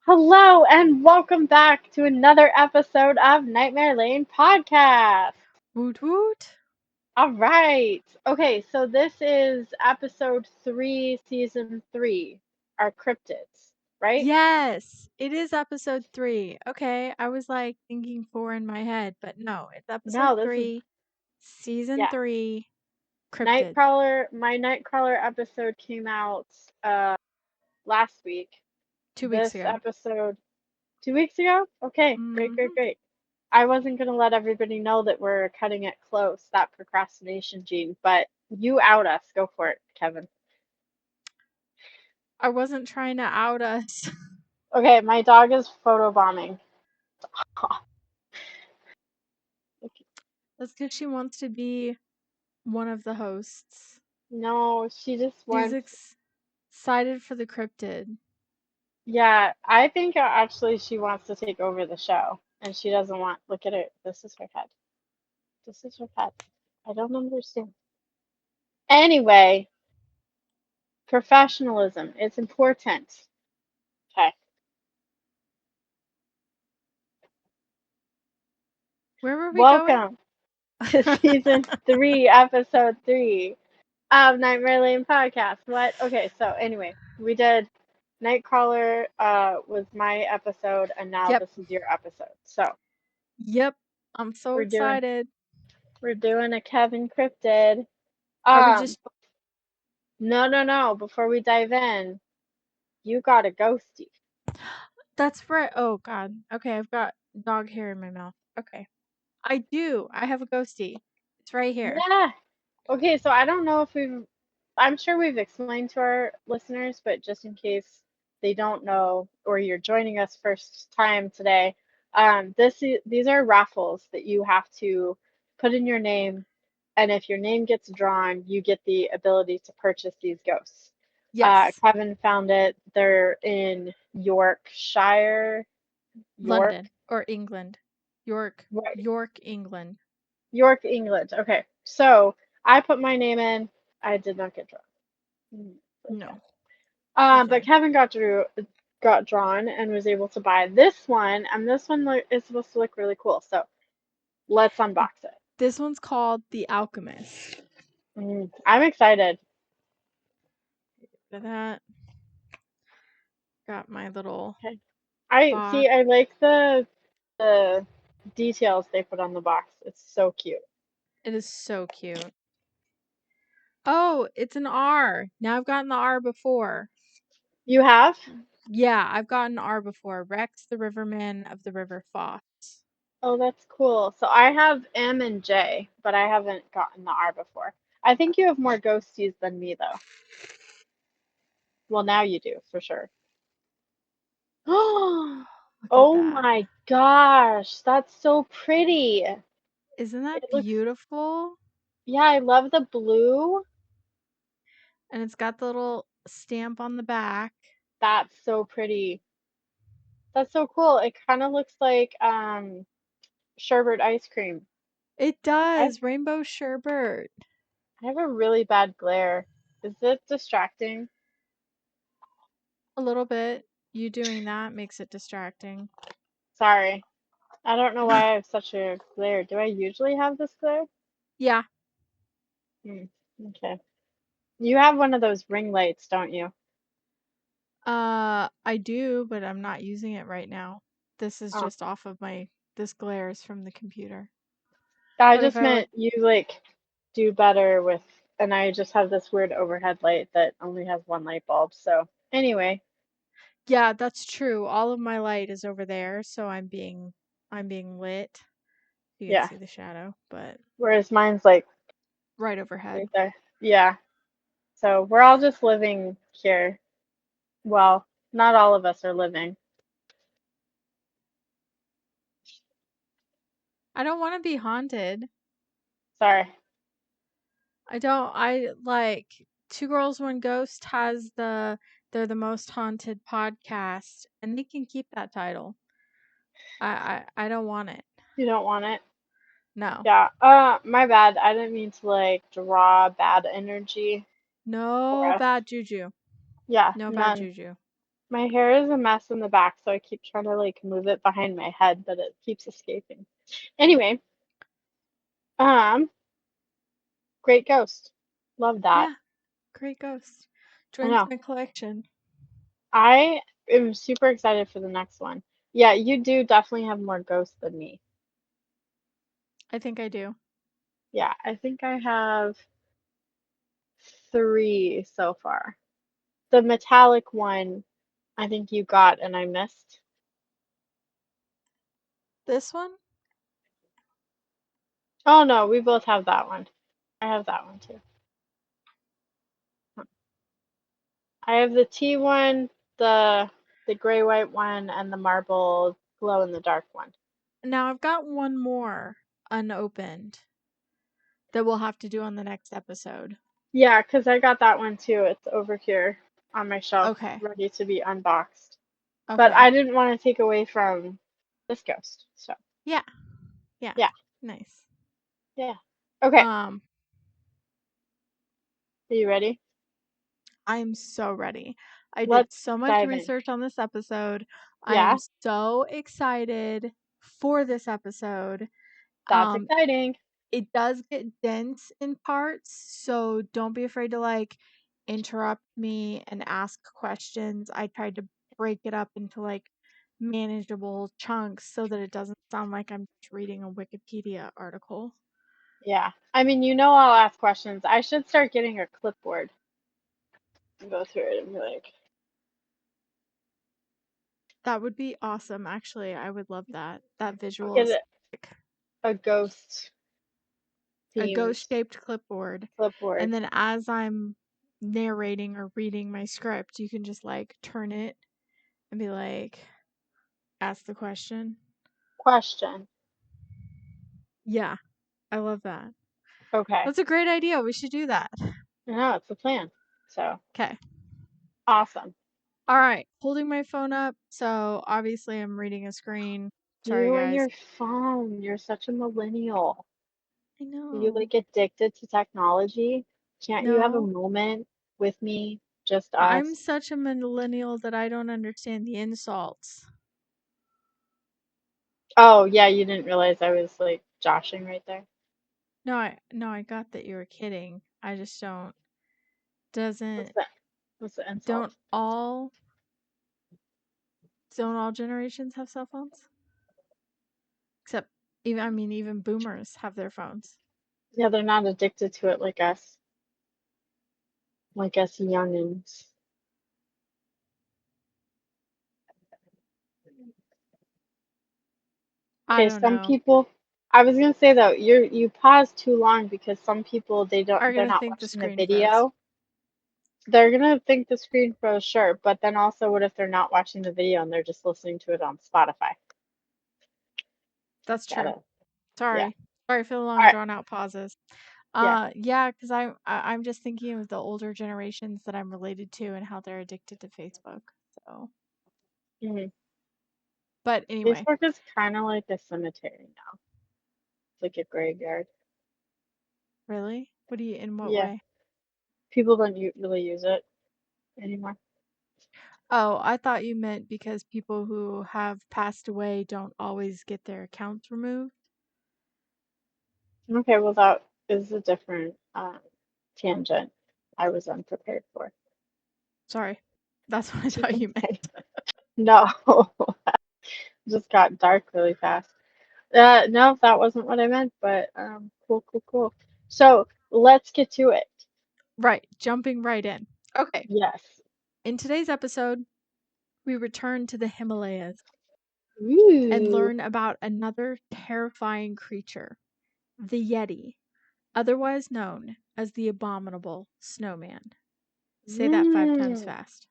Hello and welcome back to another episode of Nightmare Lane Podcast. Woot woot. All right. Okay, so this is episode 3, season 3, our cryptids, right? Yes, it is episode 3. Okay, I was like thinking 4 in my head, but no, it's episode No, this is, 3, season yeah. 3, cryptid. My Nightcrawler episode came out last week. 2 weeks This ago. episode, 2 weeks ago? Okay, Mm-hmm. great. I wasn't going to let everybody know that we're cutting it close, that procrastination gene, but you out us. Go for it, Kevin. I wasn't trying to out us. Okay, my dog is photobombing. That's because she wants to be one of the hosts. No, she just She's wants. excited for the cryptid. Yeah, I think actually she wants to take over the show, and she doesn't want. Look at her. This is her head. This is her head. I don't understand. Anyway, professionalism. It's important. Okay. Where were we going? Welcome to season 3, episode 3 of Nightmare Lane Podcast. What? Okay, so anyway, we did Nightcrawler was my episode, and now Yep. this is your episode. So Yep. I'm so we're doing excited. we're doing a Kevin cryptid. Are we just No. Before we dive in, you got a ghosty. That's right. Oh god. Okay, I've got dog hair in my mouth. Okay. I do. I have a ghosty. It's right here. Yeah. Okay, so I don't know if I'm sure we've explained to our listeners, but just in case they don't know or you're joining us first time today, these are raffles that you have to put in your name, and if your name gets drawn, you get the ability to purchase these ghosts. Yes. Kevin found it. They're in Yorkshire, York, London or England. York. right, York, England. York, England. Okay, so I put my name in. I did not get drawn. Okay. No. So But sad. Kevin got drawn and was able to buy this one, and this one is supposed to look really cool. So let's unbox it. This one's called The Alchemist. I'm excited. Look at that. Got my little Okay. I box. see. I like the details they put on the box. It's so cute. It is so cute. Oh, it's an R. Now I've gotten the R before. You have? Yeah, I've gotten R before. Rex, the Riverman of the River Foss. Oh, that's cool. So I have M and J, but I haven't gotten the R before. I think you have more ghosties than me, though. Well, now you do, for sure. Look at Oh that. my gosh, that's so pretty. Isn't that It looks, beautiful? yeah, I love the blue. And it's got the little stamp on the back. That's so pretty. That's so cool. It kind of looks like sherbet ice cream. It I does. Rainbow sherbet. I have a really bad glare. Is it distracting? A little bit. You doing that makes it distracting. Sorry. I don't know why I have such a glare. Do I usually have this glare? Yeah. Hmm. Okay. You have one of those ring lights, don't you? I do, but I'm not using it right now. This is Oh. just off of this glare is from the computer. I But if just I like, meant you like do better with, and I just have this weird overhead light that only has one light bulb. So anyway, yeah, that's true. All of my light is over there, so I'm being lit. You can yeah. see the shadow, but Whereas mine's like right overhead. right there. Yeah. So we're all just living here. Well, not all of us are living. I don't want to be haunted. Sorry. I like Two Girls One Ghost has they're the most haunted podcast and they can keep that title. I don't want it. You don't want it? No. Yeah. My bad. I didn't mean to like draw bad energy. No For us. bad juju. Yeah, No bad none. juju. My hair is a mess in the back, so I keep trying to like move it behind my head, but it keeps escaping. Anyway, um, great ghost. Love that. Yeah, great ghost. I Joins know. my collection. I am super excited for the next one. Yeah, you do definitely have more ghosts than me. I think I do. Yeah, I think I have three so far. The metallic one, I think you got and I missed. This one? Oh no, we both have that one. I have that one too. I have the T one, the gray white one, and the marble glow in the dark one. Now I've got one more unopened that we'll have to do on the next episode. Yeah, 'cause I got that one too. It's over here on my shelf, Okay. ready to be unboxed. But Okay. I didn't want to take away from this ghost. So, Yeah. Yeah. yeah, Nice. yeah. Okay, Um, are you ready? I am so ready. I did Let's so much dive in. research on this episode. I am Yeah, so excited for this episode. that's Um, exciting. it does get dense in parts, so don't be afraid to like interrupt me and ask questions. I tried to break it up into like manageable chunks so that it doesn't sound like I'm just reading a Wikipedia article. Yeah. I mean, I'll ask questions. I should start getting a clipboard and go through it and be like, That would be awesome, actually. I would love that. That visual get aesthetic. a ghost A themed ghost shaped clipboard. clipboard. And then as I'm narrating or reading my script, you can just like turn it and be like, ask the question. Question. Yeah, I love that. Okay. That's a great idea. We should do that. I know it's the plan. So Okay. awesome. All right. Holding my phone up. So obviously I'm reading a screen. Sorry, You and guys. your phone. You're such a millennial. I Are you know. like addicted to technology? Can't you have a No. moment with me, just I'm us? such a millennial that I don't understand the insults. Oh, yeah, you didn't realize I was like joshing right there. No, I got that you were kidding. I just What's doesn't that? What's the insult? don't all don't all generations have cell phones? Except even boomers have their phones. Yeah, they're not addicted to it like us youngins. I Okay, don't some know. people. I was gonna say though, you pause too long because some people Are they're gonna not think the watching the screen froze. video. They're gonna think the screen froze, sure, but then also what if they're not watching the video and they're just listening to it on Spotify? That's true. Gotta, yeah. Sorry. Sorry for the All long right, drawn out pauses. yeah. Yeah, because I'm just thinking of the older generations that I'm related to and how they're addicted to Facebook. So, Hmm. but anyway, Facebook is kind of like a cemetery now. It's like a graveyard. really? In what Yeah, way? people don't really use it anymore. Oh, I thought you meant because people who have passed away don't always get their accounts removed. Okay, well that is a different tangent I was unprepared for. Sorry. That's what I thought you meant. No, just got dark really fast. No, that wasn't what I meant, but cool, cool, cool. So let's get to it. Right, jumping right in. Okay. Yes. In today's episode, we return to the Himalayas and Ooh. learn about another terrifying creature, the Yeti, otherwise known as the Abominable Snowman. Say that 5 times Mm. fast.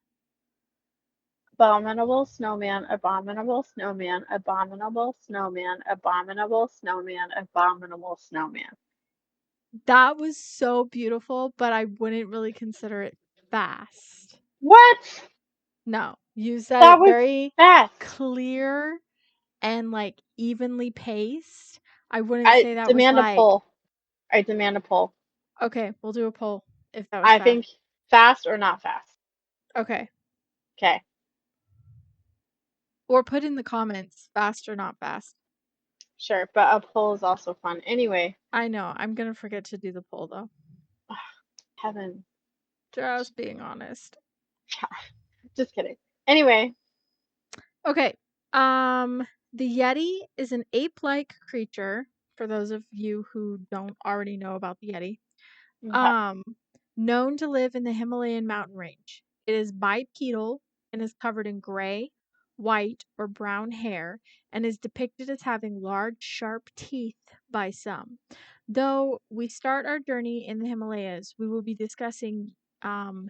Abominable snowman, abominable snowman, abominable snowman, abominable snowman, abominable snowman. That was so beautiful, but I wouldn't really consider it fast. What? No, you said That it was very fast. clear and like evenly paced. I wouldn't I say that was demand a like, poll. I demand a poll. okay, we'll do a poll if that was I fast. think fast or not fast. Okay, Okay. Or put in the comments, fast or not fast. Sure, but a poll is also fun. Anyway, I know, I'm gonna forget to do the poll though. heaven. Just being honest. Just kidding. Anyway, Okay. Um, the Yeti is an ape-like creature, for those of you who don't already know about the Yeti. okay. Um, known to live in the Himalayan mountain range. It is bipedal and is covered in gray, white, or brown hair and is depicted as having large, sharp teeth by some. Though we start our journey in the Himalayas, we will be discussing um,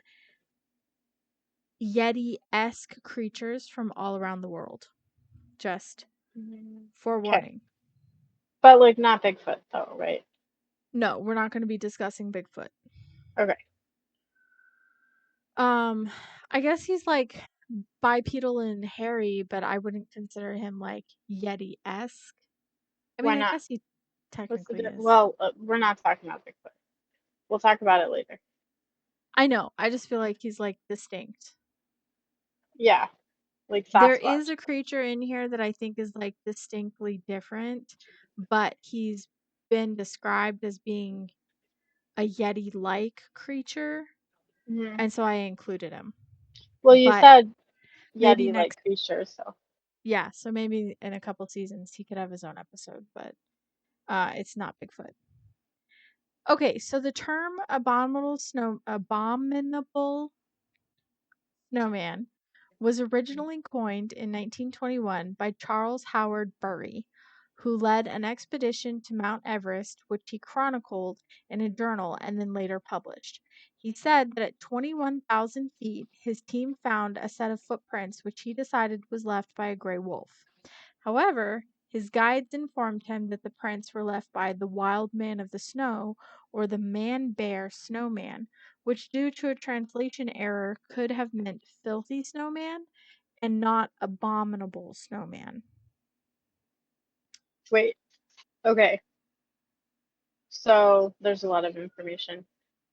Yeti-esque creatures from all around the world. Just Okay. forewarning. But like not Bigfoot though, right? No, we're not going to be discussing Bigfoot. Okay. Um, I guess he's like bipedal and hairy, but I wouldn't consider him like Yeti-esque. I Why mean, I not? guess he What's the technically is. well, we're not talking about Bigfoot. We'll talk about it later. I know. I just feel like he's like distinct. Yeah, like There is Sasquatch. a creature in here that I think is like distinctly different, but he's been described as being a Yeti-like creature, Hmm. and so I included him. Well, you But said maybe Yeti-like next, creatures, so yeah, so maybe in a couple seasons he could have his own episode, but it's not Bigfoot. Okay, so the term abominable snowman was originally coined in 1921 by Charles Howard Bury, who led an expedition to Mount Everest, which he chronicled in a journal and then later published. He said that at 21,000 feet, his team found a set of footprints which he decided was left by a gray wolf. However, his guides informed him that the prints were left by the wild man of the snow, or the man bear snowman, which, due to a translation error, could have meant filthy snowman and not abominable snowman. wait. Okay, so there's a lot of information.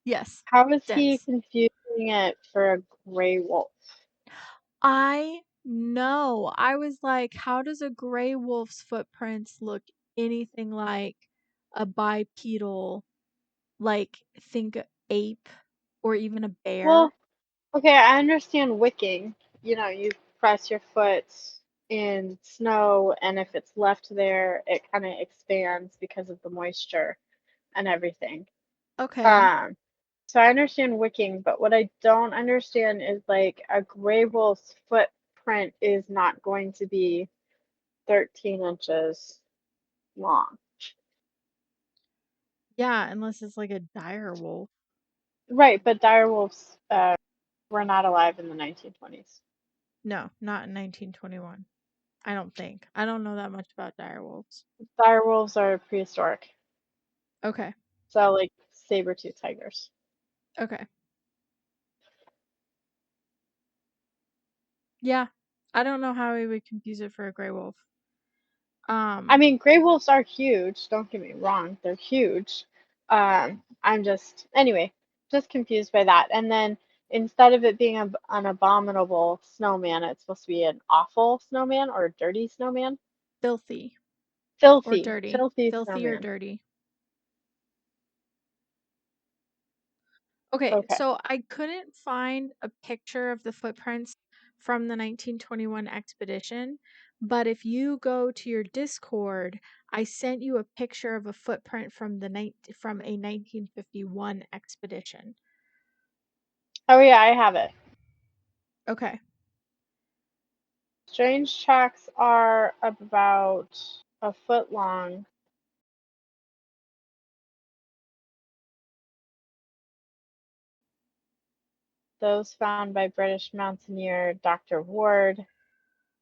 Yes, How is he dense. confusing it for a gray wolf? I know. I was like, how does a gray wolf's footprints look anything like a bipedal, like think ape or even a bear? Well, okay, I understand wicking. You know, you press your foot in snow, and if it's left there, it kind of expands because of the moisture and everything. Okay. Um, so I understand wicking, but what I don't understand is like a gray wolf's footprint is not going to be 13 inches long. Yeah, unless it's like a dire wolf. Right, but dire wolves were not alive in the 1920s. No, not in 1921. I don't think. I don't know that much about dire wolves. Dire wolves are prehistoric, Okay. so like saber-tooth tigers. Okay. Yeah. I don't know how we would confuse it for a gray wolf. I Um, mean, gray wolves are huge. Don't get me wrong, they're huge. I'm just anyway, just confused by that. And then instead of it being an abominable snowman, it's supposed to be an awful snowman or a dirty snowman. filthy or Filthy, dirty. filthy Filthy or snowman. dirty. Okay, Okay. so I couldn't find a picture of the footprints from the 1921 expedition, but if you go to your Discord, I sent you a picture of a footprint from from a 1951 expedition. Oh yeah, I have it. Okay. Strange tracks are about a foot long. Those found by British mountaineer Dr. Ward.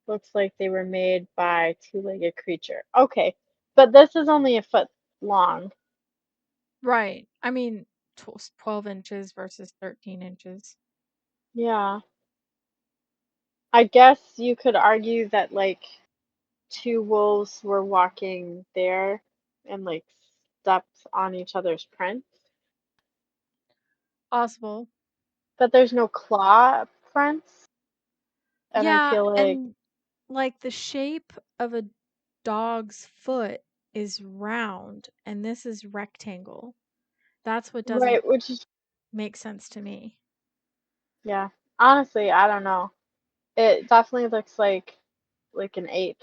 Looks like they were made by two-legged creature. Okay, but this is only a foot long. Right. I mean, 12 inches versus 13 inches. Yeah. I guess you could argue that like two wolves were walking there and like stepped on each other's prints, Possible. but there's no claw prints, and I Yeah, feel like and like the shape of a dog's foot is round and this is rectangle. That's what doesn't Right, which is make sense to me. yeah. Honestly, I don't know. It definitely looks like an ape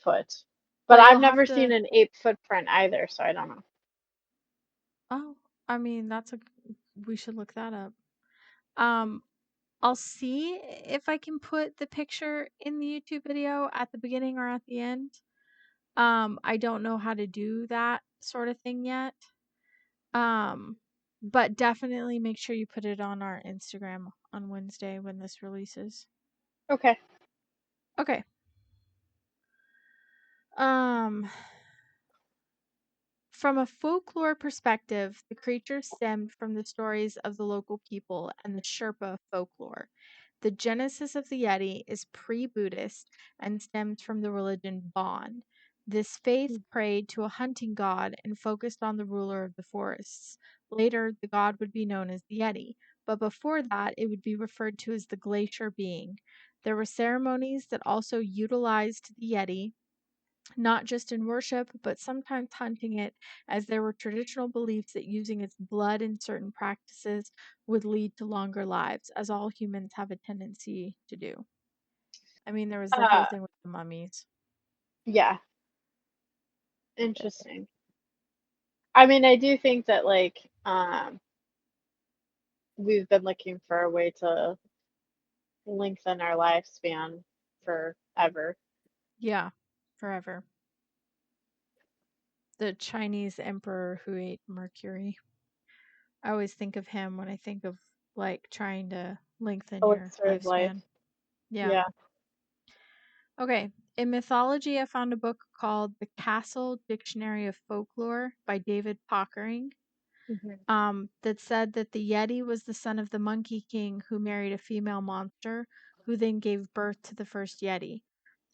foot. But But I've you'll have never seen to an ape footprint either, so I don't know. oh, I mean, we should look that up. Um, I'll see if I can put the picture in the YouTube video at the beginning or at the end. I don't know how to do that sort of thing yet. Um, but definitely make sure you put it on our Instagram on Wednesday when this releases. Okay. Okay. Um, From a folklore perspective, the creature stemmed from the stories of the local people and the Sherpa folklore. The genesis of the Yeti is pre Buddhist and stems from the religion Bon. This faith prayed to a hunting god and focused on the ruler of the forests. Later, the god would be known as the Yeti, but before that, it would be referred to as the glacier being. There were ceremonies that also utilized the Yeti, not just in worship, but sometimes hunting it, as there were traditional beliefs that using its blood in certain practices would lead to longer lives, as all humans have a tendency to do. I mean, there was the whole Uh, thing with the mummies. yeah, interesting. I mean, I do think that we've been looking for a way to lengthen our lifespan forever. Yeah, forever. The Chinese emperor who ate mercury. I always think of him when I think of like trying to lengthen your Elixir of life. lifespan. Yeah. Yeah. Okay. In mythology, I found a book called The Castle Dictionary of Folklore by David Pockering, Hmm. that said that the Yeti was the son of the Monkey King who married a female monster who then gave birth to the first Yeti.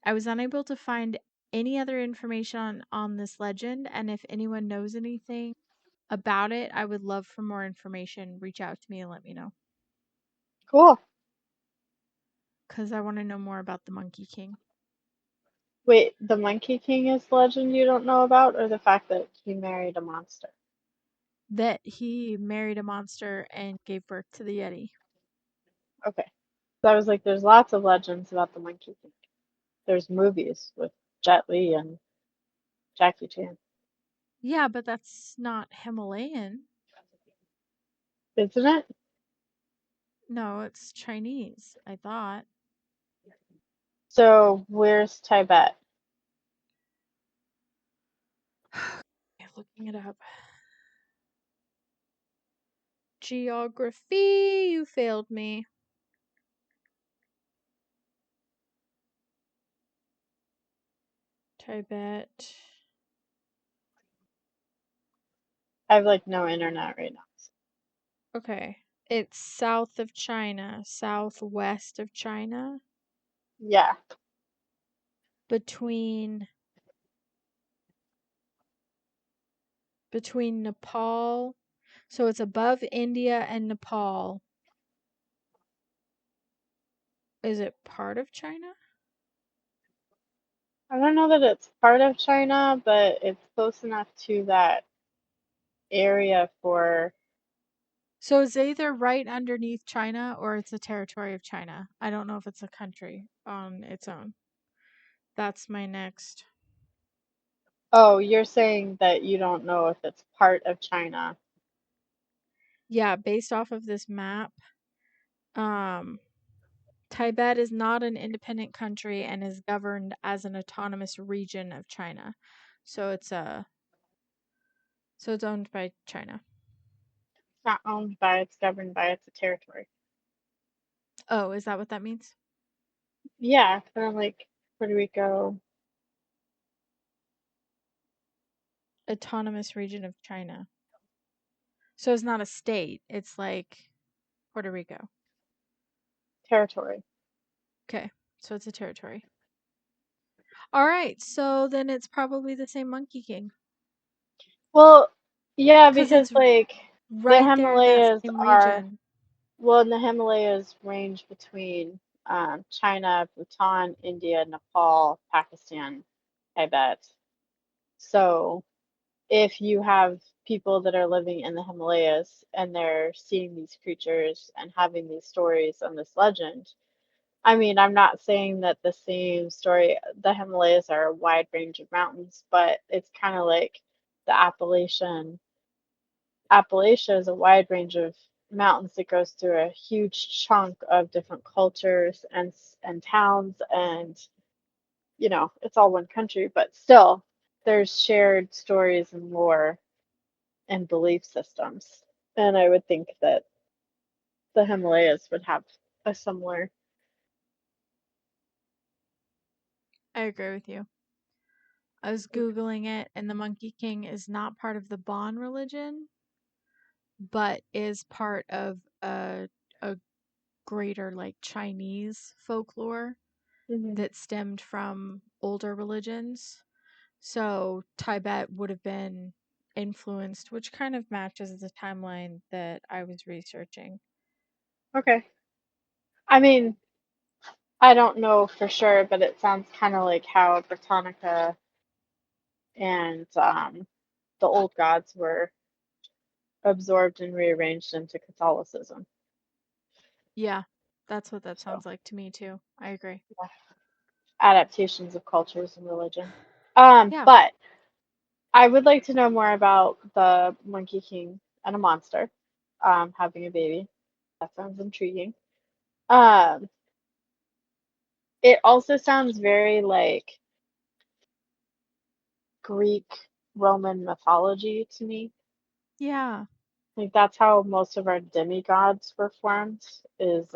I was unable to find any other information on this legend, and if anyone knows anything about it, I would love for more information. Reach out to me and let me know. Cool. Because I want to know more about the Monkey King. Wait, the Monkey King is the legend you don't know about, or the fact that he married a monster? That he married a monster and gave birth to the Yeti. Okay. So I was like, there's lots of legends about the Monkey King. There's movies with Jet Li and Jackie Chan. Yeah, but that's not Himalayan. Isn't it? No, it's Chinese, I thought. So where's Tibet? Looking it up. Geography, you failed me. Tibet. I have like no internet right now. Okay. It's south of China, southwest of China, Yeah. between Nepal. So it's above India and Nepal. Is it part of China? I don't know that it's part of China, but it's close enough to that area for. So it's either right underneath China or it's a territory of China. I don't know if it's a country on its own. That's my next. Oh, you're saying that you don't know if it's part of China. Yeah, based off of this map, um, Tibet is not an independent country and is governed as an autonomous region of China. So it's owned by China. It's not owned by, it's governed by, it's a territory. Oh, is that what that means? Yeah, kind of like Puerto Rico. Autonomous region of China. So it's not a state. It's like Puerto Rico. Territory. Okay. So it's a territory. All right. So then it's probably the same Monkey King Well, yeah, cuz because it's like the right there in that Himalayas same are, region. well, and the Himalayas range between China, Bhutan, India, Nepal, Pakistan, Tibet. So if you have people that are living in the Himalayas and they're seeing these creatures and having these stories and this legend, I mean, I'm not saying that the same story, the Himalayas are a wide range of mountains, but it's kind of like the Appalachia is a wide range of mountains that goes through a huge chunk of different cultures and towns, and it's all one country, but still there's shared stories and lore and belief systems. And I would think that the Himalayas would have a similar. I agree with you. I was Googling it, and the Monkey King is not part of the Bon religion, but is part of a greater like Chinese folklore Mhm. that stemmed from older religions. So Tibet would have been influenced, which kind of matches the timeline that I was researching. Okay. I mean, I don't know for sure, but it sounds kind of like how Britannica and the old gods were absorbed and rearranged into Catholicism. Yeah, that's what that So, sounds like to me too. I agree. yeah, adaptations of cultures and religion. Yeah. But I would like to know more about the Monkey King and a monster having a baby. That sounds intriguing. Um, it also sounds very like Greek Roman mythology to me. Yeah. Like that's how most of our demigods were formed, is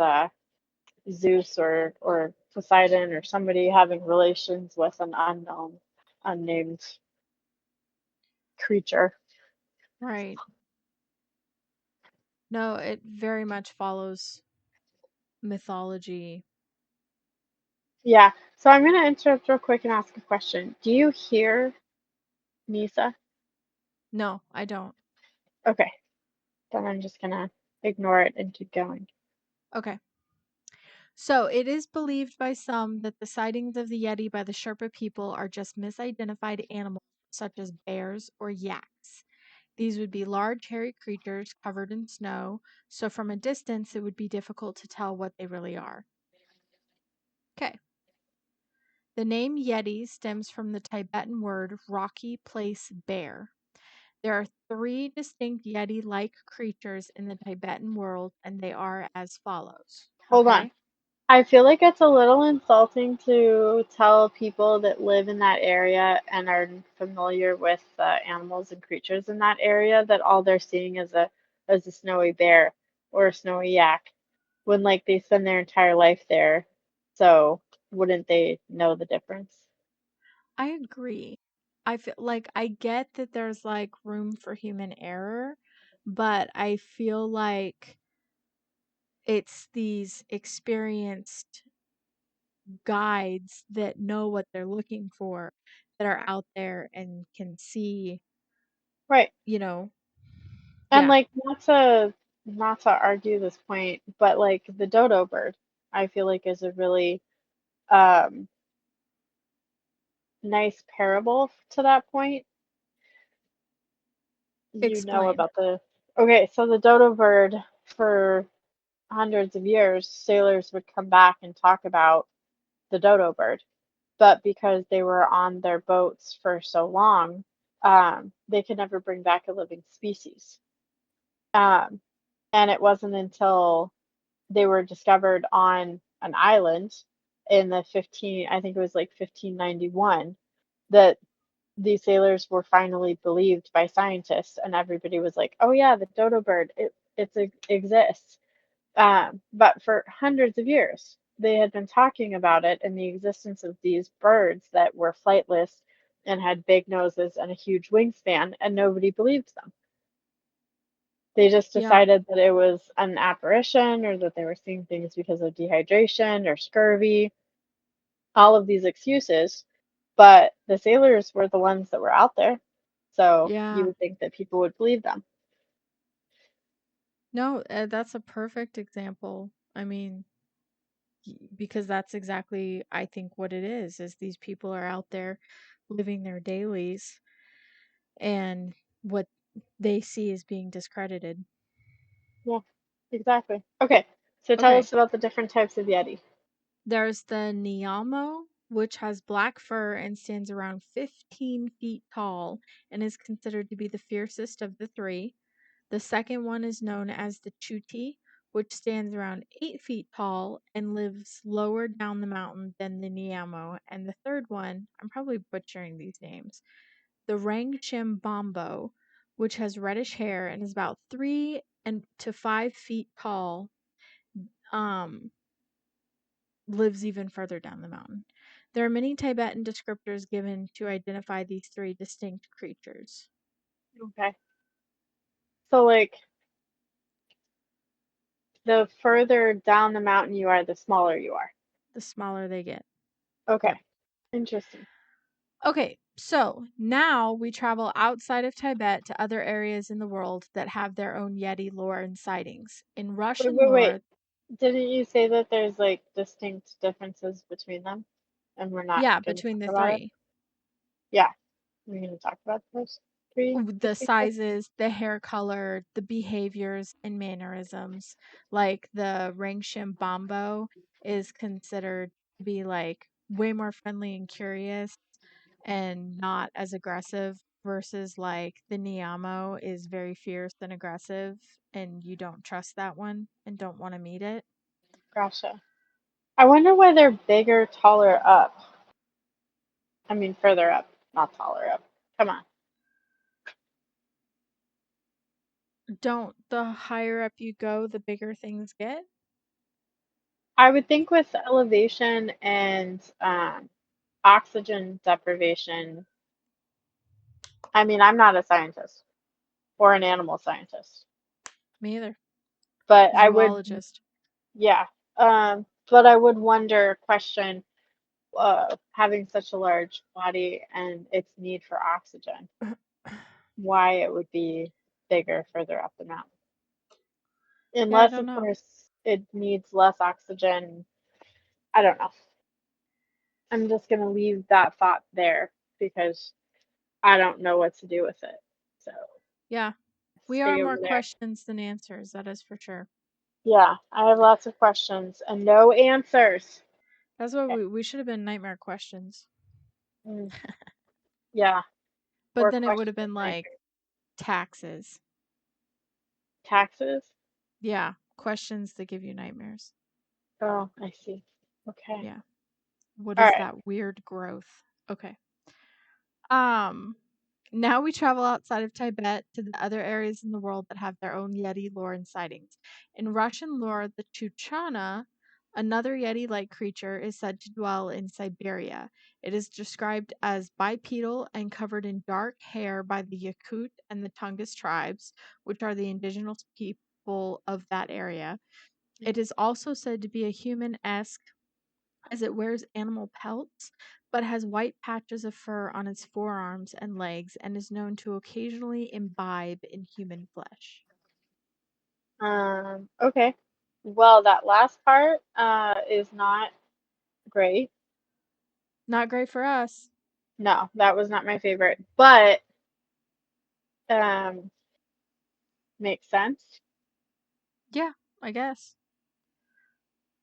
Zeus or Poseidon or somebody having relations with an unknown, unnamed creature. Right. No, it very much follows mythology. Yeah. So I'm gonna interrupt real quick and ask a question. Do you hear Nisa? No, I don't. Okay. Then I'm just gonna ignore it and keep going. Okay. So, it is believed by some that the sightings of the Yeti by the Sherpa people are just misidentified animals such as bears or yaks. These would be large, hairy creatures covered in snow, so from a distance it would be difficult to tell what they really are. Okay. The name Yeti stems from the Tibetan word rocky place bear. There are three distinct Yeti like creatures in the Tibetan world, and they are as follows. Hold on. Okay. I feel like it's a little insulting to tell people that live in that area and are familiar with animals and creatures in that area that all they're seeing is a snowy bear or a snowy yak when like they spend their entire life there. So wouldn't they know the difference? I agree. I feel like I get that there's like room for human error, but I feel like it's these experienced guides that know what they're looking for that are out there and can see, Right. you know. And Yeah, like not to argue this point, but like the dodo bird, I feel like is a really um nice parable to that point. You know explain. about the okay, so the dodo bird, for hundreds of years, sailors would come back and talk about the dodo bird, but because they were on their boats for so long, they could never bring back a living species. um, and it wasn't until they were discovered on an island in the 15, I think it was like 1591, that these sailors were finally believed by scientists, and everybody was like, "Oh yeah, the dodo bird, it exists." But for hundreds of years, they had been talking about it and the existence of these birds that were flightless and had big noses and a huge wingspan, and nobody believed them. They just Yeah. decided that it was an apparition or that they were seeing things because of dehydration or scurvy, all of these excuses. But the sailors were the ones that were out there. So you Yeah. would think that people would believe them. No, that's a perfect example. I mean, because that's exactly, I think, what it is these people are out there living their dailies, and what they see is being discredited. Yeah, exactly. Okay, so tell Okay, us about the different types of Yeti. there's the Niamo, which has black fur and stands around 15 feet tall and is considered to be the fiercest of the three. The second one is known as the Chuti, which stands around 8 feet tall and lives lower down the mountain than the Niamo. And the third one, I'm probably butchering these names, the Rangshim which has reddish hair and is about 3 to 5 feet tall, um, lives even further down the mountain. There are many Tibetan descriptors given to identify these three distinct creatures. Okay. So, like, the further down the mountain you are, the smaller you are. The smaller they get. Okay. Yep. Interesting. Okay, so now we travel outside of Tibet to other areas in the world that have their own Yeti lore and sightings. In Wait, Russian wait, wait. lore, Didn't you say that there's like distinct differences between them? And we're not yeah, going to between talk the about it? three, Yeah, we're going to talk about those three the distinct differences. sizes, the hair color, the behaviors and mannerisms, like the Rangshim Bombo is considered to be like way more friendly and curious and not as aggressive versus like the Niamo is very fierce and aggressive and you don't trust that one and don't want to meet it. Gotcha. I wonder why they're bigger, taller up. I mean, further up, not taller up. Come on. Don't the higher up you go, the bigger things get? I would think with elevation and oxygen deprivation. I mean, I'm not a scientist or an animal scientist, Me either. but I would, Zoologist. yeah. But I would wonder, question, having such a large body and its need for oxygen, why it would be bigger further up the mountain. Yeah, I Unless, don't of know. course, it needs less oxygen. I don't know. I'm just going to leave that thought there because I don't know what to do with it. So Yeah, we are stay more over there. questions than answers, that is for sure. Yeah, I have lots of questions and no answers. That's why Okay. we should have been nightmare questions. Mm, yeah, But or then it would questions have with been like nightmares. taxes. Taxes? Yeah, questions that give you nightmares. Oh, I see. Okay. Yeah. What All is right. that weird growth? Okay. Um, Now we travel outside of Tibet to the other areas in the world that have their own Yeti lore and sightings. In Russian lore, the Chuchana, another Yeti-like creature, is said to dwell in Siberia. It is described as bipedal and covered in dark hair by the Yakut and the Tungus tribes, which are the indigenous people of that area. It is also said to be a human-esque as it wears animal pelts, but has white patches of fur on its forearms and legs and is known to occasionally imbibe in human flesh. Okay. Well, that last part is not great. Not great for us. No, that was not my favorite, but um makes sense. Yeah, I guess.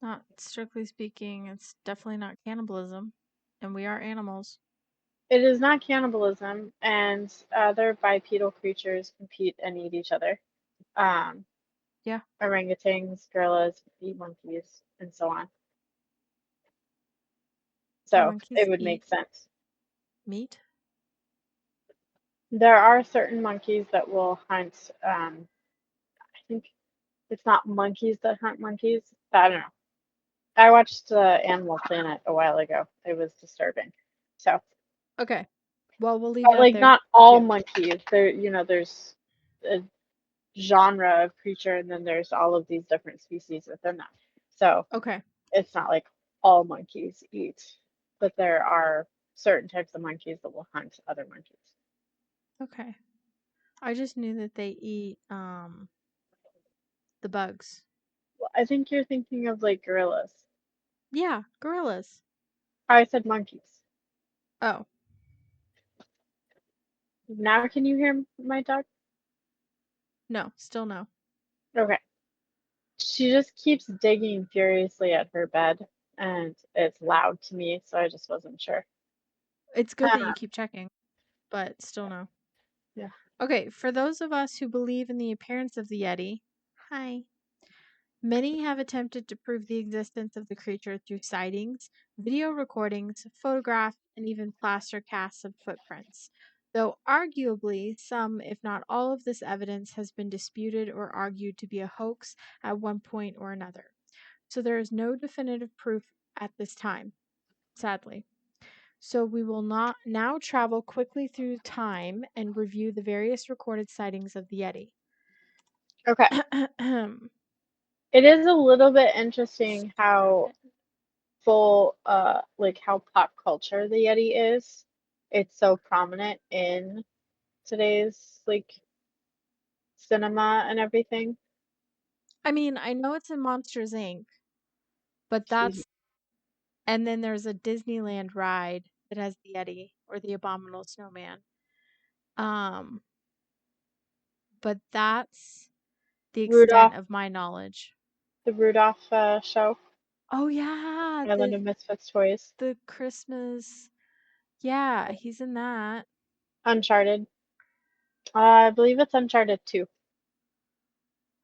Not strictly speaking, it's definitely not cannibalism. And we are animals. It is not cannibalism, and other bipedal creatures compete and eat each other. Um, Yeah, Orangutans, gorillas eat monkeys, and so on. do So monkeys it would eat make sense. meat? There are certain monkeys that will hunt. I think it's not monkeys that hunt monkeys. I don't know. I watched Animal Planet a while ago. It was disturbing. So, Okay. Well, we'll leave but it at like there not all too. monkeys. There's a genre of creature, and then there's all of these different species within that. So Okay. it's not like all monkeys eat, but there are certain types of monkeys that will hunt other monkeys. Okay. I just knew that they eat the bugs. Well, I think you're thinking of like gorillas. Yeah, gorillas. I said monkeys. Oh, Now can you hear my dog? no, still no. Okay. She just keeps digging furiously at her bed, and it's loud to me, so I just wasn't sure. It's good that you Uh, keep checking, but still no. yeah. Okay, for those of us who believe in the appearance of the Yeti, hi. Many have attempted to prove the existence of the creature through sightings, video recordings, photographs, and even plaster casts of footprints. Though arguably, some, if not all, of this evidence has been disputed or argued to be a hoax at one point or another. So there is no definitive proof at this time, sadly. So we will not now travel quickly through time and review the various recorded sightings of the Yeti. Okay. It is a little bit interesting how full, like how pop culture the Yeti is. It's so prominent in today's like cinema and everything. I mean, I know it's in Monsters Inc., but that's and then there's a Disneyland ride that has the Yeti or the Abominable Snowman. Um, but that's the extent Rudolph, of my knowledge. the Rudolph show, Oh yeah, Island of Misfits Toys, the Christmas. Yeah, he's in that. Uncharted. I believe it's Uncharted 2.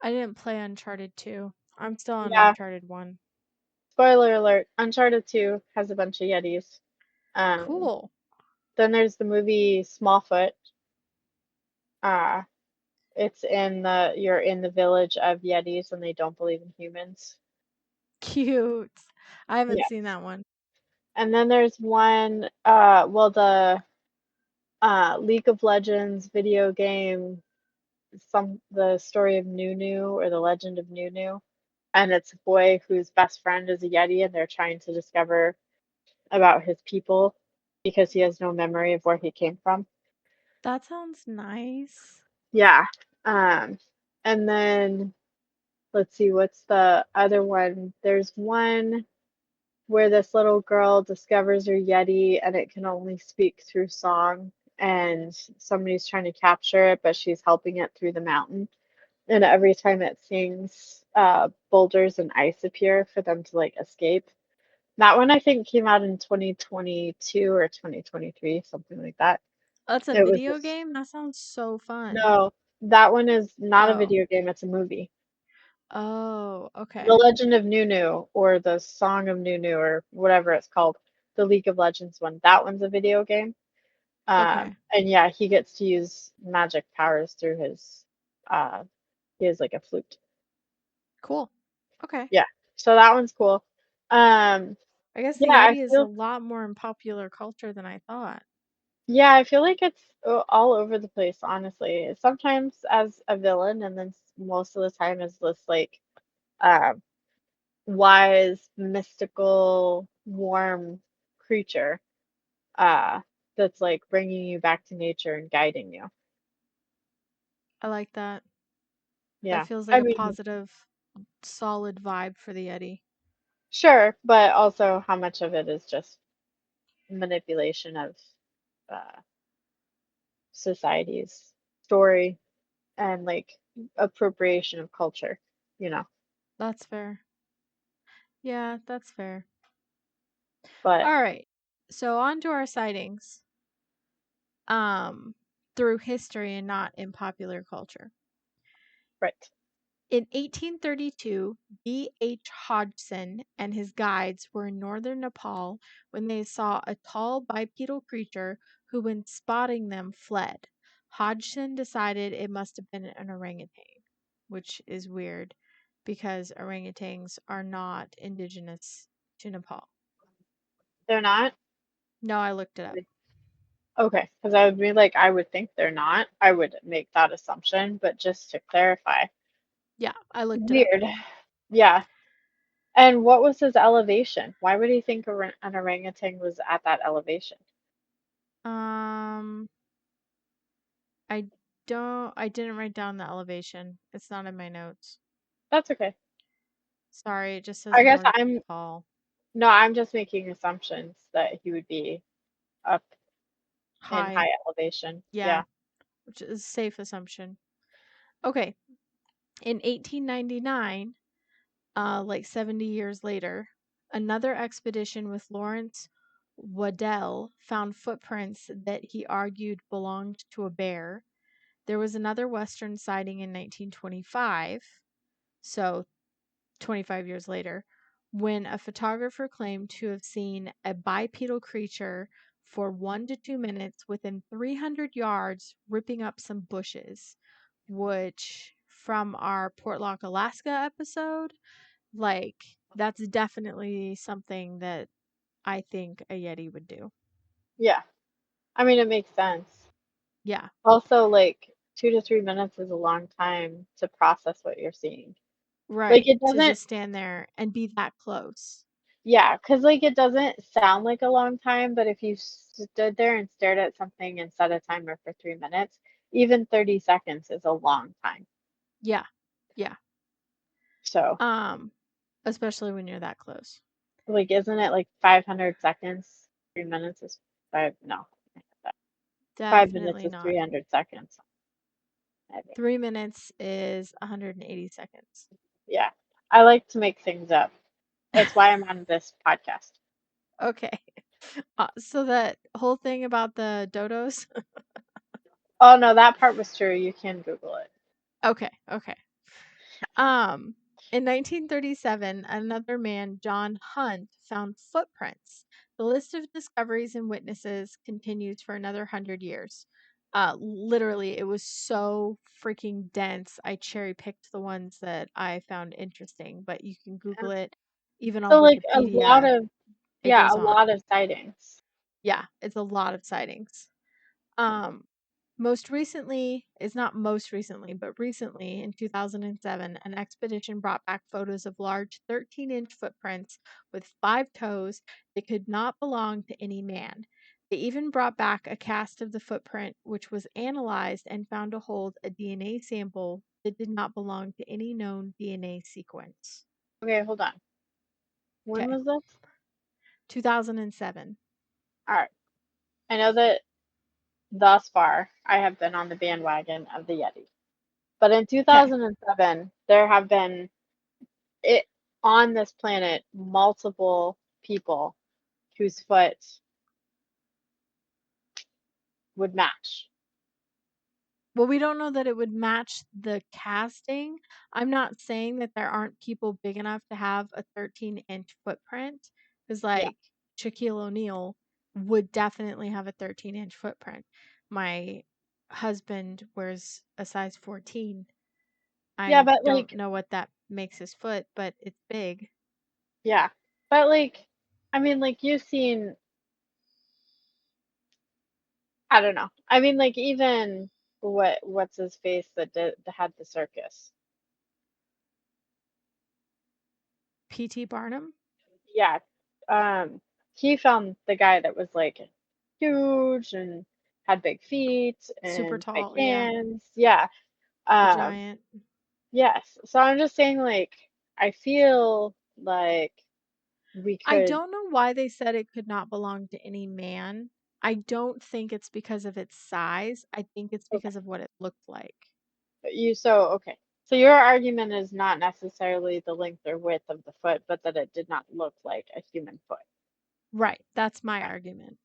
I didn't play Uncharted 2. I'm still on Yeah, Uncharted 1. spoiler alert, Uncharted 2 has a bunch of Yetis. Um, Cool. then there's the movie Smallfoot. Uh, it's in the you're in the village of Yetis and they don't believe in humans. Cute. I haven't seen Yes. that one. And then there's one, well, the League of Legends video game, the story of Nunu or the Legend of Nunu, and it's a boy whose best friend is a Yeti, and they're trying to discover about his people because he has no memory of where he came from. That sounds nice. Yeah. Um, and then let's see, what's the other one? There's one where this little girl discovers her Yeti and it can only speak through song, and somebody's trying to capture it, but she's helping it through the mountain. And every time it sings, boulders and ice appear for them to like escape. That one I think came out in 2022 or 2023, something like that. That's a It was video this. game? That sounds so fun. No, that one is not a Oh. video game, it's a movie. Oh, The okay. Legend of Nunu or the Song of Nunu or whatever it's called, the League of Legends one. That one's a video game. Okay. And yeah, he gets to use magic powers through his he has like a flute. Cool. Okay. Yeah. So that one's cool. Um I guess the yeah, I Yeti is a feel lot more in popular culture than I thought. yeah, I feel like it's all over the place, honestly. Sometimes as a villain and then most of the time as this like um wise, mystical, warm creature uh that's like bringing you back to nature and guiding you. I like that. That Yeah. feels like I a mean, positive, solid vibe for the Yeti. sure, but also how much of it is just manipulation of uh, society's story and like appropriation of culture, you know. That's fair. Yeah, that's fair. But All right. So on to our sightings. Um, through history and not in popular culture. right, In 1832, B.H. Hodgson and his guides were in northern Nepal when they saw a tall bipedal creature who, when spotting them, fled. Hodgson decided it must have been an orangutan, which is weird because orangutans are not indigenous to Nepal. they're not. No, I looked it up. Like, okay, because I would be like, I would think they're not. I would make that assumption, but just to clarify, Yeah, I looked it up. weird. Yeah. And what was his elevation? Why would he think an orangutan was at that elevation? Um, I I didn't write down the elevation. It's not in my notes. That's okay. Sorry, it just says I guess northern I'm Nepal. No, I'm just making assumptions that he would be up in High. high elevation. Yeah, Yeah. which is a safe assumption. Okay. In 1899, like 70 years later, another expedition with Lawrence Waddell found footprints that he argued belonged to a bear. There was another Western sighting in 1925, so 25 years later, when a photographer claimed to have seen a bipedal creature for 1 to 2 minutes within 300 yards ripping up some bushes, which from our Portlock, Alaska episode, like that's definitely something that I think a Yeti would do. Yeah. I mean, it makes sense. Yeah, Also, like 2 to 3 minutes is a long time to process what you're seeing. Like right. it To doesn't, just stand there and be that close. yeah, because like it doesn't sound like a long time, but if you stood there and stared at something and set a timer for 3 minutes, even 30 seconds is a long time. Yeah, yeah. So, Um, especially when you're that close. like, isn't it like 500 seconds? 3 minutes is five, no, 5 minutes Definitely is not. 300 seconds, I think. 3 minutes is 180 seconds. Yeah. I like to make things up. It's why I'm on this podcast. Okay. So that whole thing about the dodos. Oh, no, that part was true. You can Google it. Okay, okay. Um, in 1937, another man, John Hunt, found footprints. The list of discoveries and witnesses continues for another 100 years. Literally, it was so freaking dense. I cherry picked the ones that I found interesting, but you can Google it. Even on So, like, a lot Wikipedia, of, it yeah, goes a on. lot of sightings. Yeah, it's a lot of sightings. Um, most recently, it's not most recently, but recently in 2007, an expedition brought back photos of large 13-inch footprints with 5 toes that could not belong to any man. They even brought back a cast of the footprint, which was analyzed and found to hold a DNA sample that did not belong to any known DNA sequence. Okay, hold on. When Okay, was this? 2007. All right. I know that thus far I have been on the bandwagon of the Yeti. But in Okay. 2007, there have been it on this planet multiple people whose foot would match. Well, we don't know that it would match the casting. I'm not saying that there aren't people big enough to have a 13-inch footprint, because Yeah. like Shaquille O'Neal would definitely have a 13-inch footprint. My husband wears a size 14. Yeah, I but don't like know what that makes his foot, but it's big. yeah. But like I mean like you've seen I don't know. I mean like even what's his face that did that had the circus. P.T. Barnum, Yeah. Um he found the guy that was like huge and had big feet super and big tall, yeah, hands. Yeah. the Um giant. yes. So I'm just saying like I feel like we I could don't know why they said it could not belong to any man. I don't think it's because of its size. I think it's okay. because of what it looked like. Okay. So your argument is not necessarily the length or width of the foot, but that it did not look like a human foot. Right. That's my argument.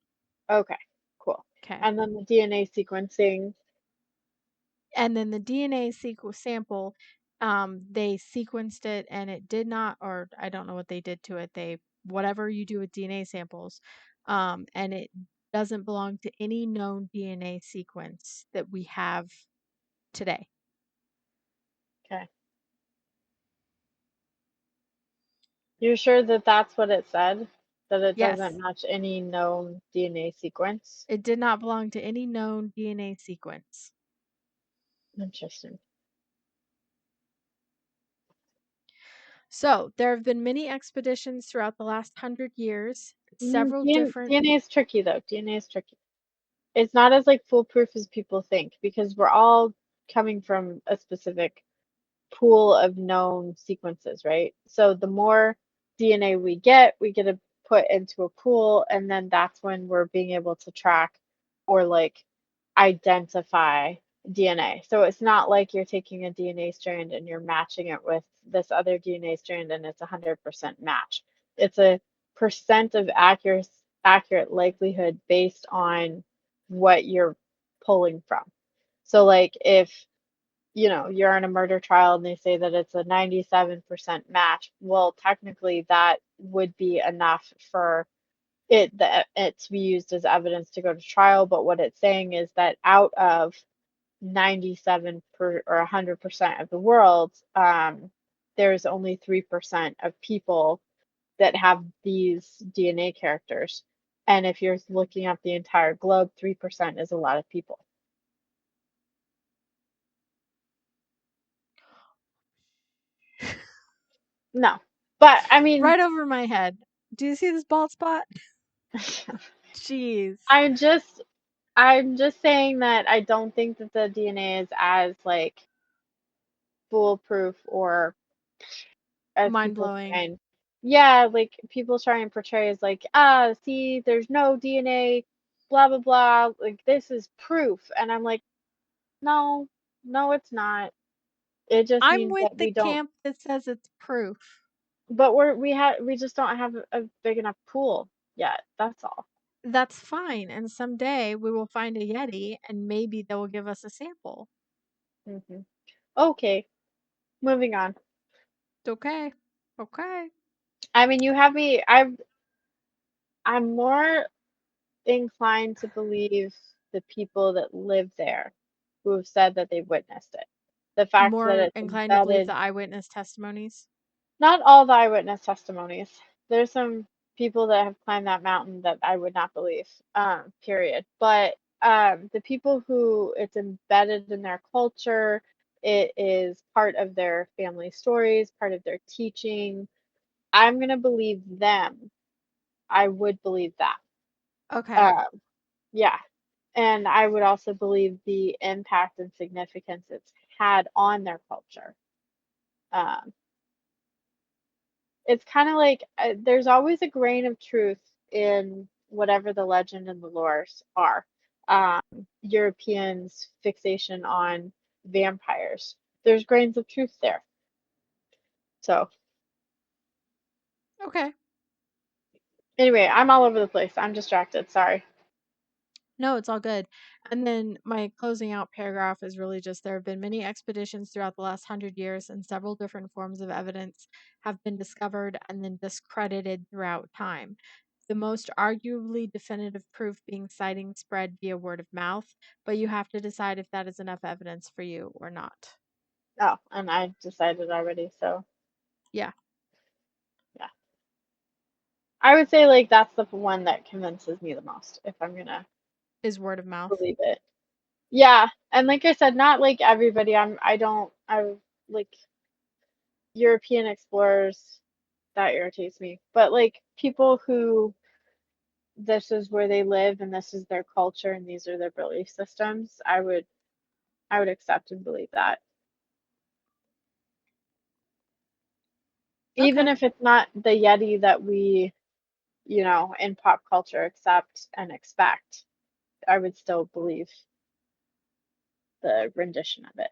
Okay, cool. Okay. And then the DNA sequencing. And then the DNA sample, they sequenced it and it did not, or I don't know what they did to it. Whatever you do with DNA samples, and it doesn't belong to any known DNA sequence that we have today. Okay. You're sure that that's what it said? That it doesn't Yes. match any known DNA sequence? It did not belong to any known DNA sequence. Interesting. So, there have been many expeditions throughout the last 100 years, several different. DNA is tricky though. DNA is tricky. It's not as like foolproof as people think because we're all coming from a specific pool of known sequences, right? So the more DNA we get to put into a pool, and then that's when we're being able to track or like identify DNA. So it's not like you're taking a DNA strand and you're matching it with this other DNA strand and it's 100% match. It's a percent of accurate likelihood based on what you're pulling from. So like if you're in a murder trial and they say that it's a 97% match, well, technically that would be enough for it to be used as evidence to go to trial. But what it's saying is that out of 97 or 100% of the world, there's only 3% of people that have these DNA characters. And if you're looking at the entire globe, 3% is a lot of people. No. But I mean, Right over my head. Do you see this bald spot? Jeez. I'm just I'm just saying that I don't think that the DNA is as like foolproof or as Mind people blowing. try and yeah, like people try and portray as like, ah, see, there's no DNA, blah blah blah. Like this is proof. And I'm like, no, no, it's not. It just I'm means with that the we don't camp that says it's proof. but we just don't have a big enough pool yet. That's all. That's fine. And someday we will find a Yeti and maybe they will give us a sample. hmm Okay, moving on. It's okay. Okay. I mean, you have me. I'm more inclined to believe the people that live there who have said that they've witnessed it. The fact that More it's inclined to believe the embedded, eyewitness testimonies. not all the eyewitness testimonies. There's some people that have climbed that mountain that I would not believe, period. But the people who it's embedded in their culture, it is part of their family stories, part of their teaching. I'm going to believe them. I would believe that. Okay. Um, yeah, and I would also believe the impact and significance it's had on their culture. Um, it's kind of like there's always a grain of truth in whatever the legend and the lores are. Um, Europeans' fixation on vampires. There's grains of truth there. So, Okay. anyway, I'm all over the place. I'm distracted. Sorry. No, it's all good. And then my closing out paragraph is really just there have been many expeditions throughout the last 100 years, and several different forms of evidence have been discovered and then discredited throughout time. The most arguably definitive proof being sightings spread via word of mouth, but you have to decide if that is enough evidence for you or not. Oh, and I decided already. So, Yeah, yeah. I would say like that's the one that convinces me the most if I'm gonna is word of mouth. believe it. Yeah, and like I said, not like everybody. I like European explorers that irritates me. But like people who this is where they live and this is their culture and these are their belief systems, I would accept and believe that. Even Okay. if it's not the Yeti that we, in pop culture accept and expect, I would still believe the rendition of it.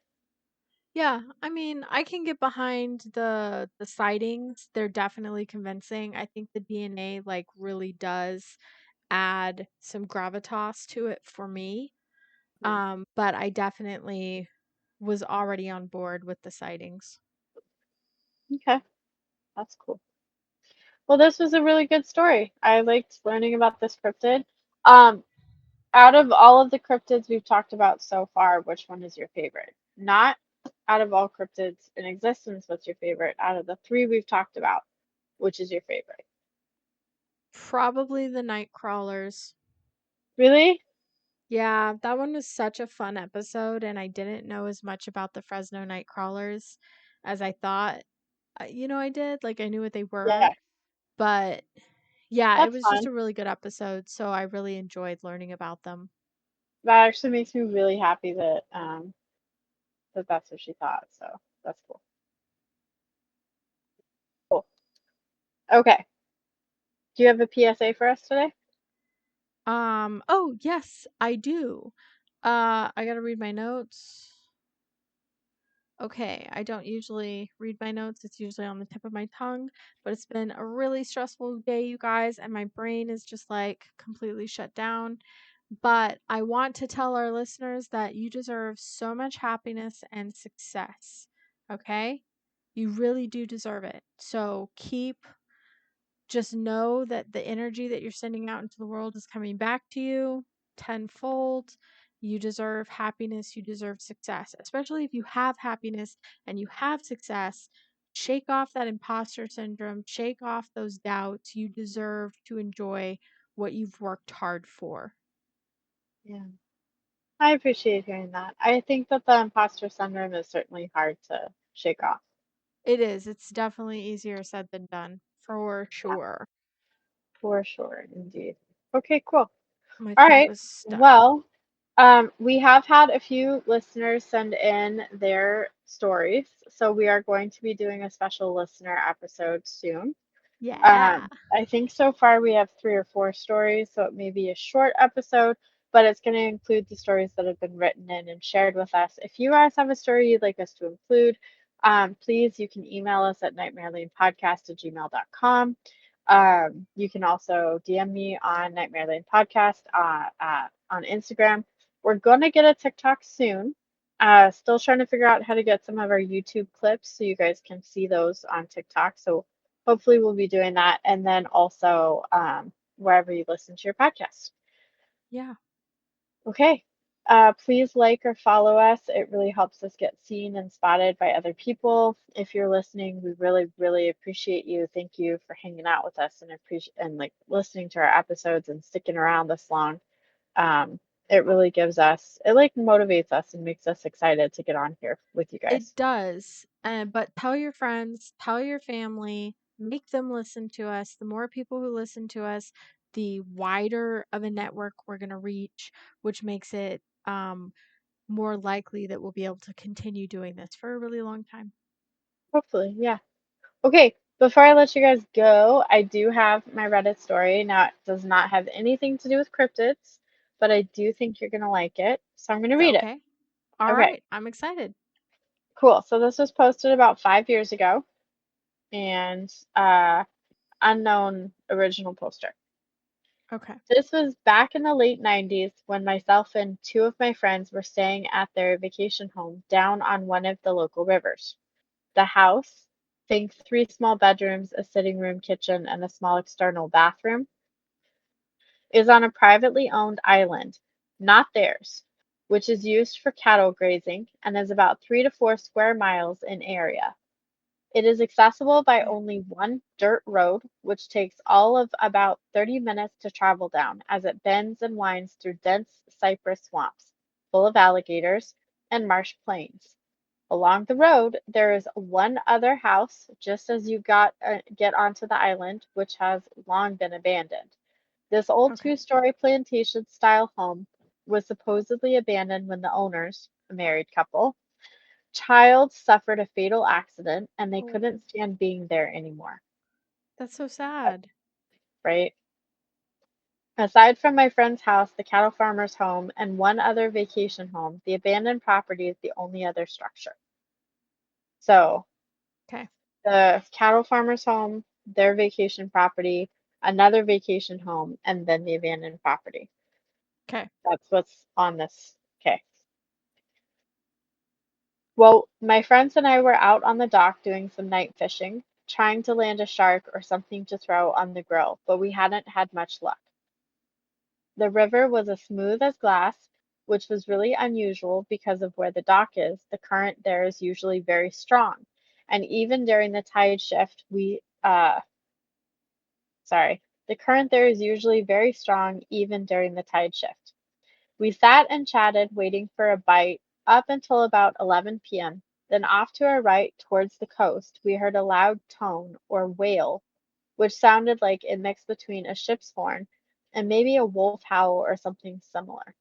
Yeah, I mean, I can get behind the sightings. They're definitely convincing. I think the DNA like really does add some gravitas to it for me. Hmm. But I definitely was already on board with the sightings. Okay, that's cool. Well, this was a really good story. I liked learning about this cryptid. Um, Out of all of the cryptids we've talked about so far, which one is your favorite? Not out of all cryptids in existence, what's your favorite? Out of the three we've talked about, which is your favorite? Probably the night crawlers. Really? Yeah, that one was such a fun episode, and I didn't know as much about the Fresno night crawlers as I thought. I did. Like I knew what they were, Yeah, but yeah, it that's was just fun. a really good episode, so I really enjoyed learning about them. That actually makes me really happy that that's what she thought. So that's cool. Cool. Okay. Do you have a PSA for us today? Oh, yes, I do. I gotta read my notes. Okay, I don't usually read my notes. It's usually on the tip of my tongue, but it's been a really stressful day, you guys, and my brain is just like completely shut down. But I want to tell our listeners that you deserve so much happiness and success. Okay? You really do deserve it. So just know that the energy that you're sending out into the world is coming back to you tenfold. You deserve happiness. You deserve success, especially if you have happiness and you have success. Shake off that imposter syndrome, shake off those doubts. You deserve to enjoy what you've worked hard for. Yeah. I appreciate hearing that. I think that the imposter syndrome is certainly hard to shake off. It is. It's definitely easier said than done, for Yeah, sure. for sure, indeed. Okay, cool. My All throat right. was stuck. Well, we have had a few listeners send in their stories, so we are going to be doing a special listener episode soon. Yeah. I think so far we have 3 or 4 stories, so it may be a short episode, but it's going to include the stories that have been written in and shared with us. If you guys have a story you'd like us to include, please, you can email us at nightmarelanepodcast@gmail.com. You can also DM me on Nightmare Lane Podcast on Instagram. We're going to get a TikTok soon. Still trying to figure out how to get some of our YouTube clips so you guys can see those on TikTok. So hopefully we'll be doing that. And then also wherever you listen to your podcast. Yeah. Okay. Please like or follow us. It really helps us get seen and spotted by other people. If you're listening, we really, really appreciate you. Thank you for hanging out with us and appreciate and like listening to our episodes and sticking around this long. Um, it really gives us, it like motivates us and makes us excited to get on here with you It guys. does. But tell your friends, tell your family, make them listen to us. The more people who listen to us, the wider of a network we're going to reach, which makes it more likely that we'll be able to continue doing this for a really long time. Hopefully, yeah. Okay, before I let you guys go, I do have my Reddit story. Now, it does not have anything to do with cryptids, but I do think you're going to like it. So I'm going to read it. Okay. All Okay, right. I'm excited. cool. So this was posted about 5 years ago and unknown original poster. Okay. This was back in the late 90s when myself and 2 of my friends were staying at their vacation home down on one of the local rivers. The house, think 3 small bedrooms, a sitting room, kitchen, and a small external bathroom, is on a privately owned island, not theirs, which is used for cattle grazing and is about 3 to 4 square miles in area. It is accessible by Okay. only one dirt road, which takes all of about 30 minutes to travel down as it bends and winds through dense cypress swamps, full of alligators, and marsh plains. Along the road, there is one other house just as you get onto the island, which has long been abandoned. This old Okay. two-story plantation-style home was supposedly abandoned when the owners, a married couple, child suffered a fatal accident and they Oh, couldn't stand being there anymore, that's so sad. right? Aside from my friend's house, the cattle farmer's home, and one other vacation home, the abandoned property is the only other structure. So Okay. the cattle farmer's home, their vacation property, another vacation home, and then the abandoned property. Okay. That's what's on this. Okay. Well, my friends and I were out on the dock doing some night fishing, trying to land a shark or something to throw on the grill, but we hadn't had much luck. The river was as smooth as glass, which was really unusual because of where the dock is. The current there is usually very strong. And even during the tide shift, the current there is usually very strong even during the tide shift. We sat and chatted, waiting for a bite up until about 11 p.m. Then off to our right, towards the coast, we heard a loud tone or wail, which sounded like a mix between a ship's horn and maybe a wolf howl or something similar.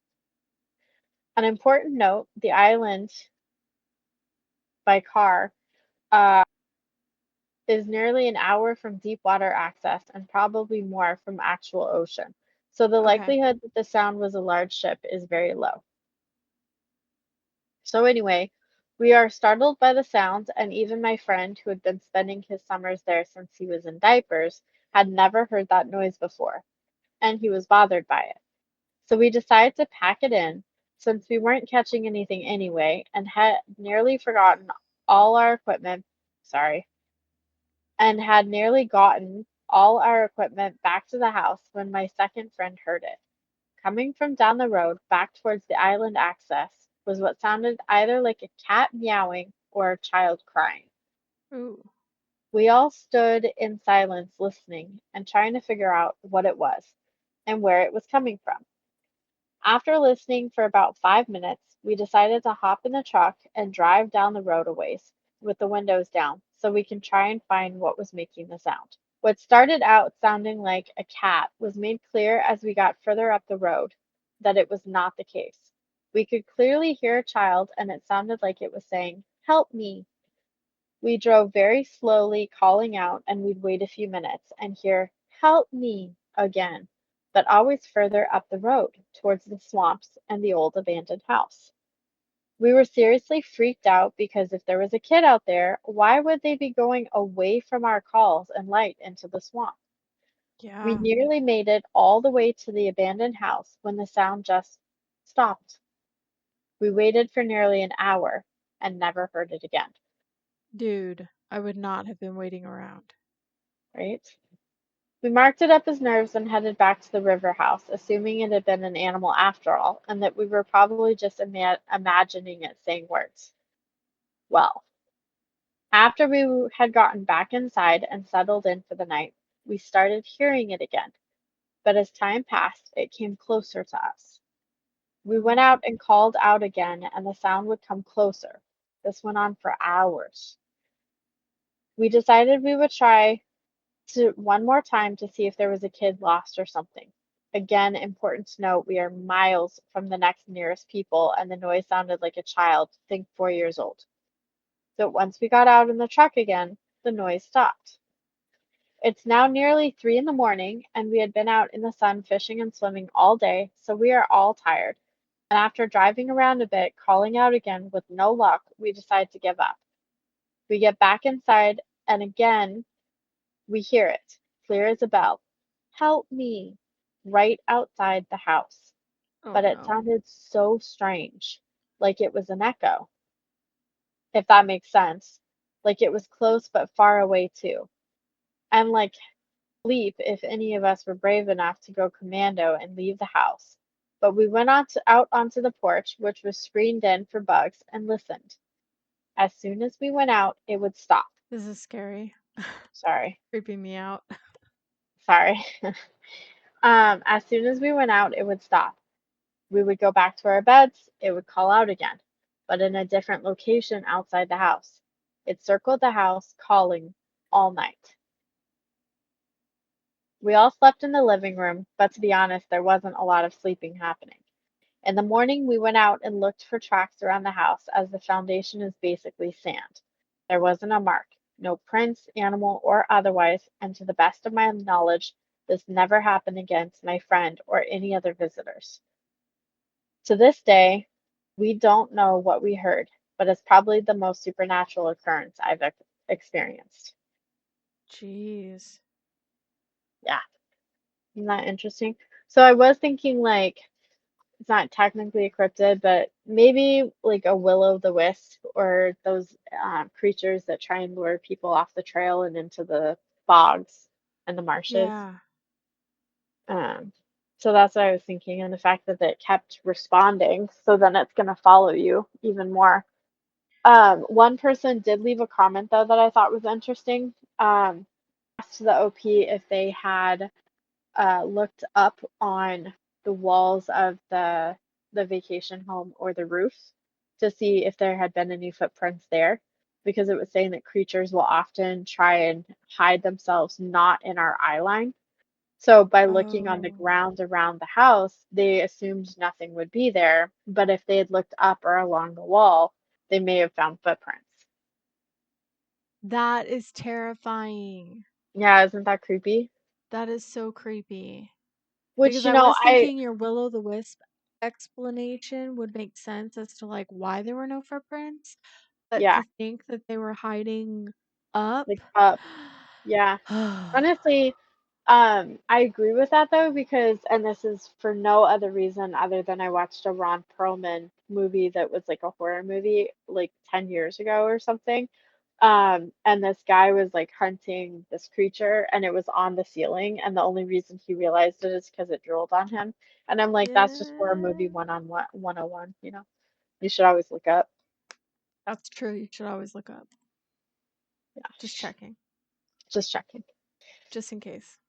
An important note, the island by car uh, is nearly an hour from deep water access and probably more from actual ocean. So the Okay. likelihood that the sound was a large ship is very low. So anyway, we are startled by the sounds, and even my friend, who had been spending his summers there since he was in diapers, had never heard that noise before, and he was bothered by it. So we decided to pack it in, since we weren't catching anything anyway, and had nearly forgotten all our equipment. Sorry, and had nearly gotten all our equipment back to the house when my second friend heard it. Coming from down the road back towards the island access was what sounded either like a cat meowing or a child crying. Ooh. We all stood in silence listening and trying to figure out what it was and where it was coming from. After listening for about 5 minutes, we decided to hop in the truck and drive down the road a ways with the windows down so we can try and find what was making the sound. What started out sounding like a cat was made clear as we got further up the road that it was not the case. We could clearly hear a child, and it sounded like it was saying, "Help me." We drove very slowly, calling out, and we'd wait a few minutes and hear, "Help me," again, but always further up the road, towards the swamps and the old abandoned house. We were seriously freaked out because if there was a kid out there, why would they be going away from our calls and light into the swamp? We Yeah. nearly made it all the way to the abandoned house when the sound just stopped. We waited for nearly an hour and never heard it again, Dude, I would not have been waiting around. right? We marked it up as nerves and headed back to the river house, assuming it had been an animal after all, and that we were probably just imagining it saying words. Well, after we had gotten back inside and settled in for the night, we started hearing it again, but as time passed, it came closer to us. We went Ooh. out and called out again, and the sound would come closer. This went on for hours. We decided we would try to one more time to see if there was a kid lost or something. Again, important to note, we are miles from the next nearest people, and the noise sounded like a child, think 4 years old. So once we got out in the truck again, the noise stopped. It's now nearly 3 in the morning, and we had been out in the sun fishing and swimming all day, so we are all tired. And after driving around a bit, calling out again with no luck, we decide to give up. We get back inside, and again we hear it, clear as a bell. "Help me," right outside the house. Oh But it no. sounded so strange, like it was an echo, if that makes sense. Like it was close but far away too. And like leap if any of us were brave enough to go commando and leave the house. But we went out onto the porch, which was screened in for bugs, and listened. As soon as we went out, it would stop. This is scary. Sorry, Creeping me out. sorry. As soon as we went out, it would stop. We would go back to our beds, it would call out again, but in a different location outside the house. It circled the house, calling all night. We all slept in the living room, but to be honest, there wasn't a lot of sleeping happening. In the morning, we went out and looked for tracks around the house, as the foundation is basically sand. There wasn't a mark, no prints, animal or otherwise, and to the best of my knowledge, this never happened again to my friend or any other visitors. To this day, we don't know what we heard, but it's probably the most supernatural occurrence I've experienced. Jeez. Yeah, isn't that interesting? So I was thinking like it's not technically a cryptid, but maybe like a will-o'-the-wisp or those creatures that try and lure people off the trail and into the bogs and the marshes. Yeah. Um, so that's what I was thinking, and the fact that it kept responding, so then it's going to follow you even more. One person did leave a comment though that I thought was interesting. Asked the OP if they had looked up on the walls of the vacation home or the roofs to see if there had been any footprints there, because it was saying that creatures will often try and hide themselves not in our eye line. So by looking on the Oh. ground around the house, they assumed nothing would be there, but if they had looked up or along the wall, they may have found footprints. That is terrifying. Yeah, isn't that creepy? That is so creepy. Which, Because you I know, was thinking your Will-o'-the-Wisp explanation would make sense as to like why there were no footprints, but yeah, to think that they were hiding up. like up. Yeah. Honestly, I agree with that though because, and this is for no other reason other than I watched a Ron Perlman movie that was like a horror movie like 10 years ago or something. And this guy was like hunting this creature and it was on the ceiling, and the only reason he realized it is because it drooled on him. And I'm like, that's just horror movie Yeah. 101, you know. You should always look up. That's true. You should always look up. Yeah, Just checking. just checking. Just in case.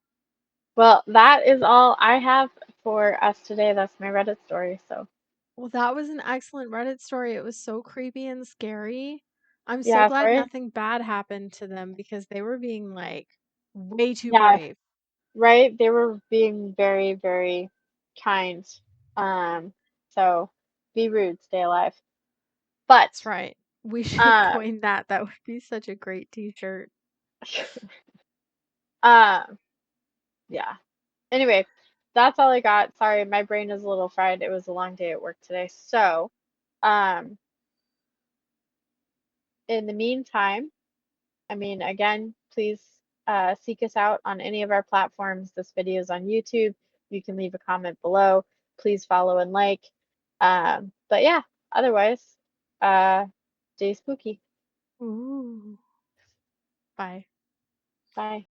Well, that is all I have for us today. That's my Reddit story. So, Well, that was an excellent Reddit story. It was so creepy and scary. I'm so yeah, glad sorry. nothing bad happened to them because they were being like way too Yeah, brave. right? They were being very, very kind. Um, so be rude, stay alive. But That's right. We should um, coin that. That would be such a great t-shirt. um, yeah. Anyway, that's all I got. Sorry, my brain is a little fried. It was a long day at work today. So, um, in the meantime, I mean, again, please seek us out on any of our platforms. This video is on YouTube. You can leave a comment below. Please follow and like. But yeah, otherwise, uh, stay spooky. Ooh. Bye. Bye.